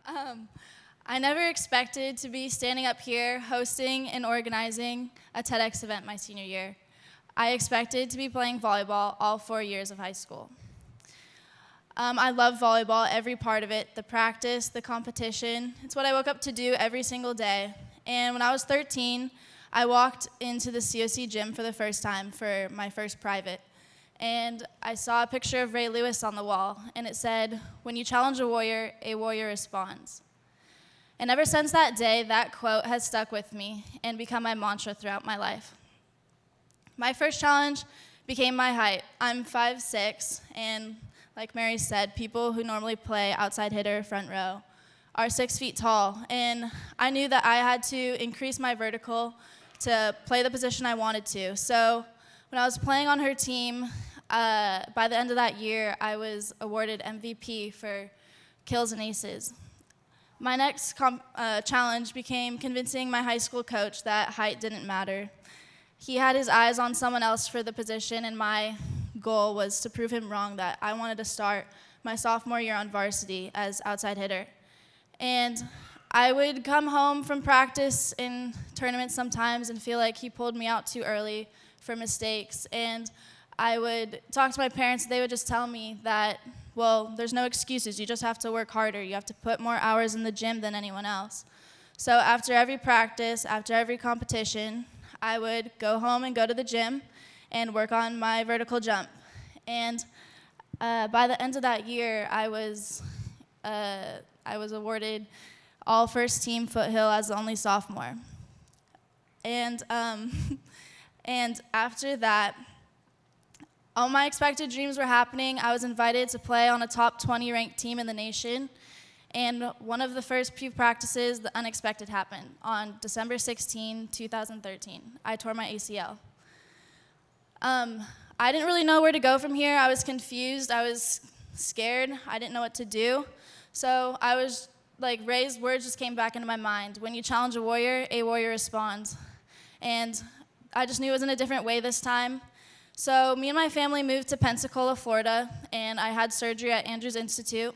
I never expected to be standing up here hosting and organizing a TEDx event my senior year. I expected to be playing volleyball all 4 years of high school. I love volleyball, every part of it, the practice, the competition. It's what I woke up to do every single day. And when I was 13, I walked into the COC gym for the first time for my first private. And I saw a picture of Ray Lewis on the wall, and it said, "When you challenge a warrior responds." And ever since that day, that quote has stuck with me and become my mantra throughout my life. My first challenge became my height. I'm 5'6", and like Mary said, people who normally play outside hitter, front row, are 6 feet tall. And I knew that I had to increase my vertical to play the position I wanted to. So when I was playing on her team, by the end of that year, I was awarded MVP for kills and aces. My next challenge became convincing my high school coach that height didn't matter. He had his eyes on someone else for the position, and my goal was to prove him wrong, that I wanted to start my sophomore year on varsity as outside hitter. And I would come home from practice in tournaments sometimes and feel like he pulled me out too early for mistakes. And I would talk to my parents, they would just tell me that, well, there's no excuses, you just have to work harder, you have to put more hours in the gym than anyone else. So after every practice, after every competition, I would go home and go to the gym and work on my vertical jump. And by the end of that year, I was awarded all first team foothill as the only sophomore. And after that, all my expected dreams were happening. I was invited to play on a top 20 ranked team in the nation. And one of the first few practices, the unexpected happened on December 16, 2013. I tore my ACL. I didn't really know where to go from here. I was confused. I was scared. I didn't know what to do. So I was like, Ray's words just came back into my mind. When you challenge a warrior responds. And I just knew it was in a different way this time. So me and my family moved to Pensacola, Florida, and I had surgery at Andrews Institute.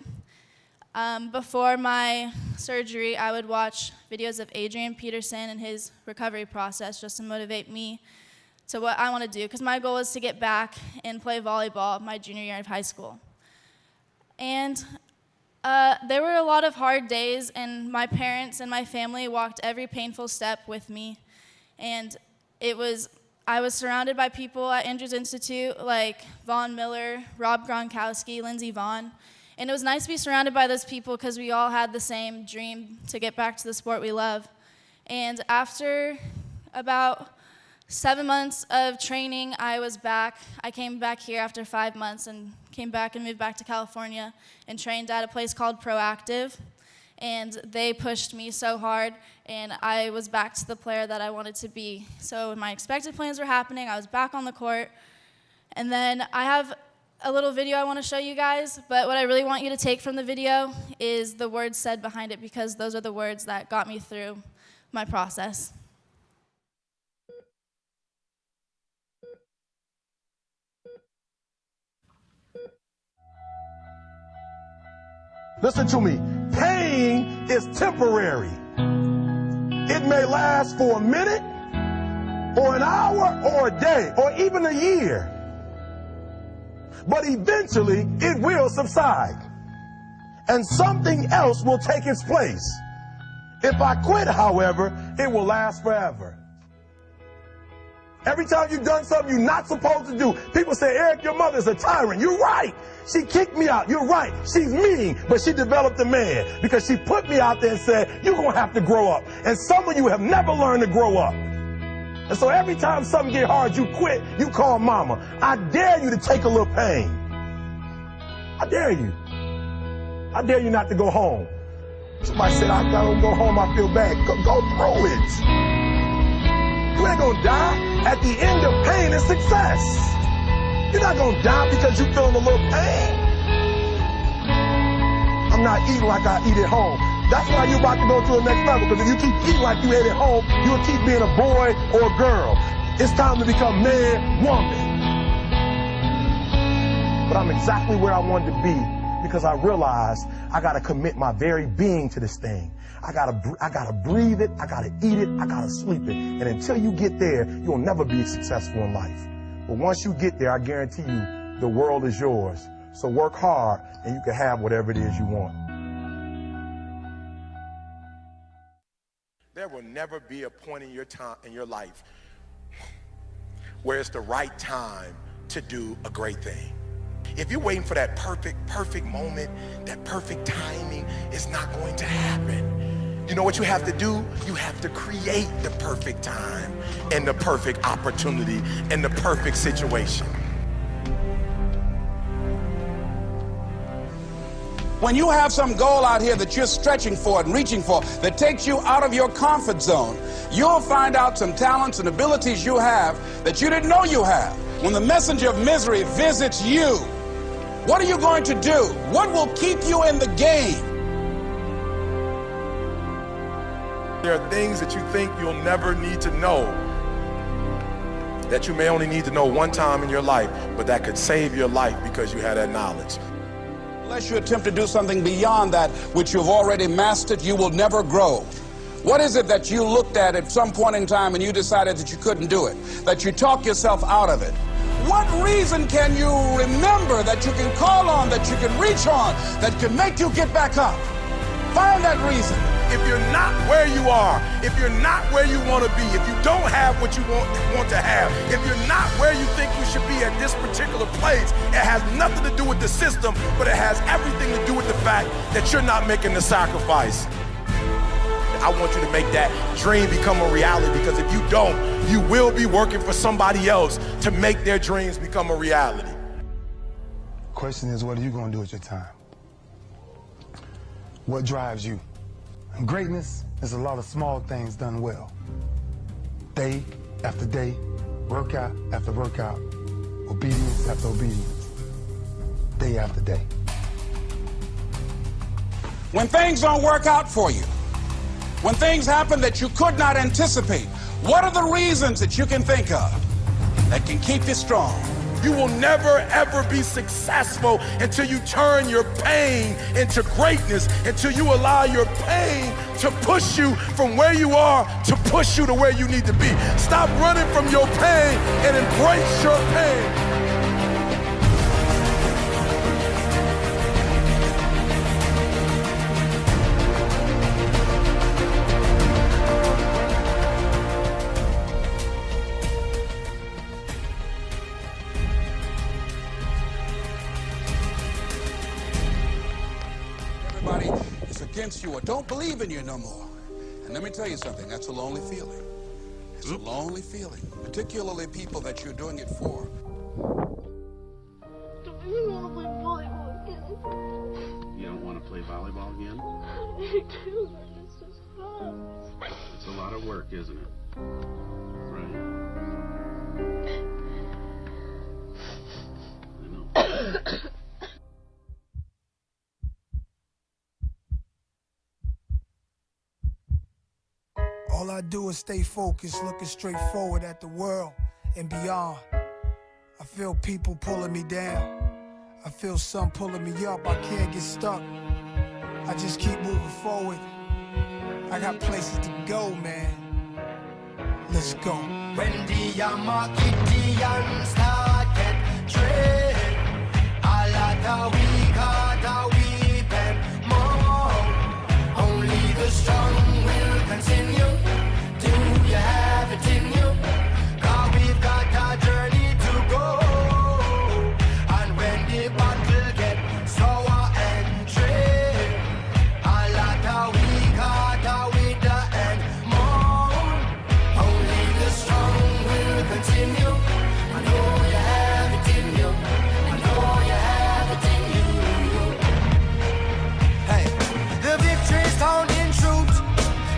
Before my surgery, I would watch videos of Adrian Peterson and his recovery process just to motivate me to what I want to do, because my goal was to get back and play volleyball my junior year of high school. And there were a lot of hard days, and my parents and my family walked every painful step with me. And I was surrounded by people at Andrews Institute like Vaughn Miller, Rob Gronkowski, Lindsey Vaughn. And it was nice to be surrounded by those people because we all had the same dream to get back to the sport we love. And after about 7 months of training, I was back. I came back here after 5 months and came back and moved back to California and trained at a place called Proactive. And they pushed me so hard, and I was back to the player that I wanted to be. So when my expected plans were happening, I was back on the court. And then I have a little video I want to show you guys, but what I really want you to take from the video is the words said behind it, because those are the words that got me through my process. Listen to me. Pain is temporary. It may last for a minute, or an hour, or a day, or even a year. But eventually, it will subside. And something else will take its place. If I quit, however, it will last forever. Every time you've done something you're not supposed to do, people say, Eric, your mother's a tyrant. You're right. She kicked me out. You're right. She's mean, but she developed a man because she put me out there and said, you're going to have to grow up. And some of you have never learned to grow up. And so every time something get hard, you quit, you call mama. I dare you to take a little pain. I dare you. I dare you not to go home. Somebody said, I gotta go home, I feel bad. Go through it. You ain't gonna die. At the end of pain is success. You're not gonna die because you're feeling a little pain. I'm not eating like I eat at home. That's why you're about to go to the next level, because if you keep eating like you ate at home, you'll keep being a boy or a girl. It's time to become man, woman. But I'm exactly where I wanted to be because I realized I got to commit my very being to this thing. I gotta breathe it, I gotta eat it, I gotta sleep it. And until you get there, you'll never be successful in life. But once you get there, I guarantee you, the world is yours. So work hard and you can have whatever it is you want. There will never be a point in your life where it's the right time to do a great thing. If you're waiting for that perfect moment, that perfect timing, it's not going to happen. You know what you have to do? You have to create the perfect time and the perfect opportunity and the perfect situation. When you have some goal out here that you're stretching for and reaching for that takes you out of your comfort zone, you'll find out some talents and abilities you have that you didn't know you have. When the messenger of misery visits you, what are you going to do? What will keep you in the game? There are things that you think you'll never need to know, that you may only need to know one time in your life, but that could save your life because you had that knowledge. Unless you attempt to do something beyond that which you've already mastered, you will never grow. What is it that you looked at some point in time and you decided that you couldn't do it, that you talked yourself out of it? What reason can you remember that you can call on, that you can reach on, that can make you get back up? Find that reason. If you're not where you are, if you're not where you want to be, if you don't have what you want to have, if you're not where you think you should be at this particular place, it has nothing to do with the system, but it has everything to do with the fact that you're not making the sacrifice. I want you to make that dream become a reality, because if you don't, you will be working for somebody else to make their dreams become a reality. Question is, what are you going to do with your time? What drives you? And greatness is a lot of small things done well. Day after day, workout after workout, obedience after obedience, day after day. When things don't work out for you, when things happen that you could not anticipate, what are the reasons that you can think of that can keep you strong? You will never, ever be successful until you turn your pain into greatness, until you allow your pain to push you from where you are to push you to where you need to be. Stop running from your pain and embrace your pain. Is against you or don't believe in you no more. And let me tell you something, that's a lonely feeling. It's a lonely feeling, particularly people that you're doing it for. Do you want to play volleyball again? You don't want to play volleyball again? I do, but it's just fun. It's a lot of work, isn't it? Right. I know. All I do is stay focused, looking straight forward at the world and beyond. I feel people pulling me down. I feel some pulling me up. I can't get stuck. I just keep moving forward. I got places to go, man. Let's go. When the Makena started trade, all of the weak heart are weeping more. Only the strong will continue. Do you have it in you? 'Cause we've got a journey to go. And when the battle gets sour and dread, all of the weak heart are with the end more. Only the strong will continue. I know you have it in you. I know you have it in you. Hey, the victory's found in truth,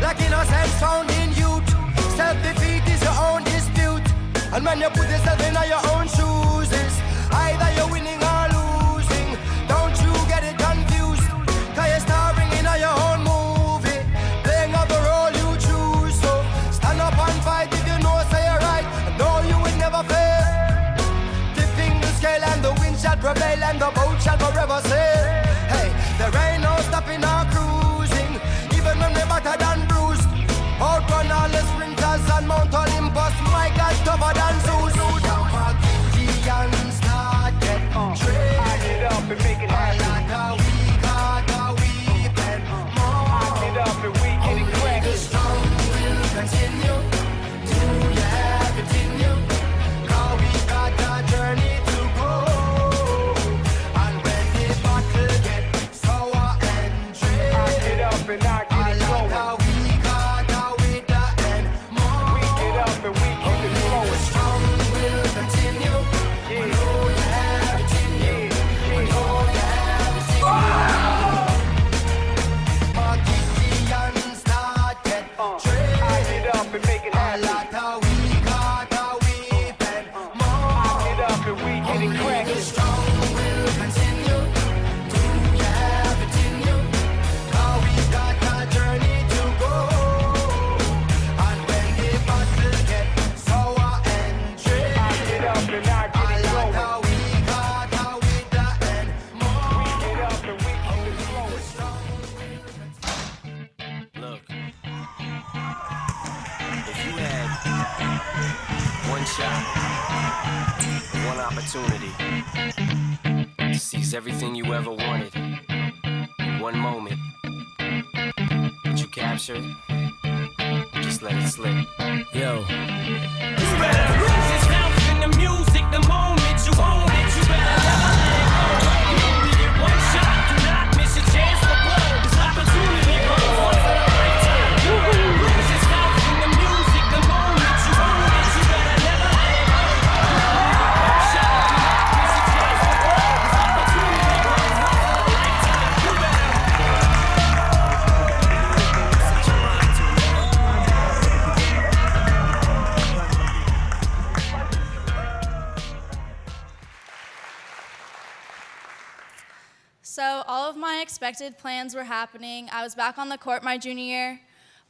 like innocence found in youth. Self-defeat is your own dispute. And when you put yourself in your own shoes, it's either you're winning or losing. Don't you get it confused, 'cause you're starring in your own movie, playing up the role you choose. So stand up and fight if you know say you're right, and know you will never fail. Tipping the scale and the wind shall prevail and the boat shall forever sail. tougher than Zeus. Gideon start get trained. I get up and make it happen. Get up and we get it cracking. The strong will continue. Do you have it in you? 'Cause we got a journey to go. And when the battle get sour and dread, I get up and I get it going. we got with the end more. We get up and we keep it The flowing. strong will continue. Yeah. Know you have it in you. Know you have it in you. Gideon start get trained. I get up and make it happen. We got a weapon more. I get up and we get it The cracking. strong will continue. Do you have it in you? 'Cause we got a journey to go. And when the battle get sour and dread, I get up and I get it going. we got with the end more. We get up and we keep it flowing. Look, if you had one shot, one opportunity to seize everything you ever wanted in one moment, would you capture it? Or just let it slip? Yo. You better lose yourself in the music the moment you own it. You better never let it go. You only get one shot, do not miss your chance to blow. This opportunity comes once in a lifetime. You better lose yourself in the music the moment you own it. You better never let it go. One shot, do not miss your chance to blow. This opportunity comes once in a lifetime. You better set your mind to it. So all of my expected plans were happening. I was back on the court my junior year,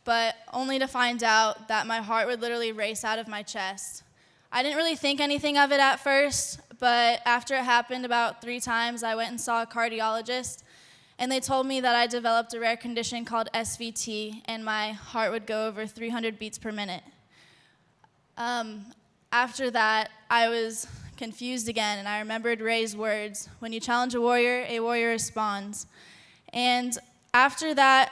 but only to find out that my heart would literally race out of my chest. I didn't really think anything of it at first, but after it happened about 3 times, I went and saw a cardiologist, and they told me that I developed a rare condition called SVT, and my heart would go over 300 beats per minute. After that, I was confused again, and I remembered Ray's words, when you challenge a warrior responds. And after that,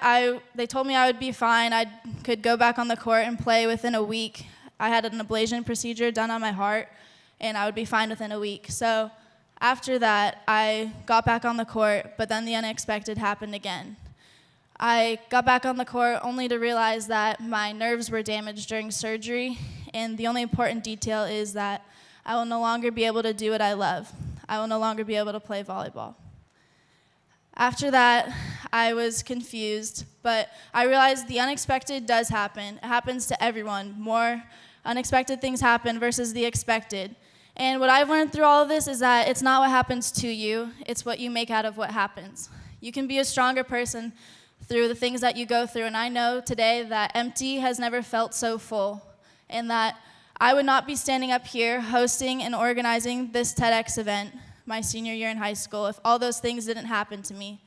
they told me I would be fine. I could go back on the court and play within a week. I had an ablation procedure done on my heart, and I would be fine within a week. So after that, I got back on the court, but then the unexpected happened again. I got back on the court only to realize that my nerves were damaged during surgery, and the only important detail is that I will no longer be able to do what I love. I will no longer be able to play volleyball. After that, I was confused, but I realized the unexpected does happen. It happens to everyone. More unexpected things happen versus the expected. And what I've learned through all of this is that it's not what happens to you, it's what you make out of what happens. You can be a stronger person through the things that you go through, and I know today that empty has never felt so full, and that I would not be standing up here hosting and organizing this TEDx event my senior year in high school if all those things didn't happen to me.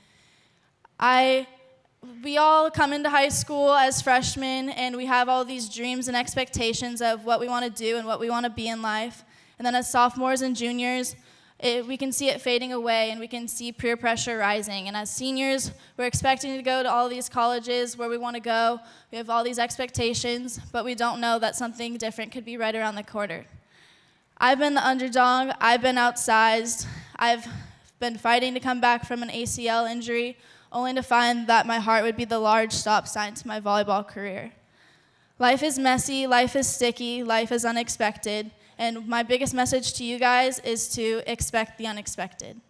We all come into high school as freshmen, and we have all these dreams and expectations of what we want to do and what we want to be in life. And then as sophomores and juniors, we can see it fading away, and we can see peer pressure rising. And as seniors, we're expecting to go to all these colleges where we want to go. We have all these expectations, but we don't know that something different could be right around the corner. I've been the underdog. I've been outsized. I've been fighting to come back from an ACL injury, only to find that my heart would be the large stop sign to my volleyball career. Life is messy, life is sticky, life is unexpected, and my biggest message to you guys is to expect the unexpected.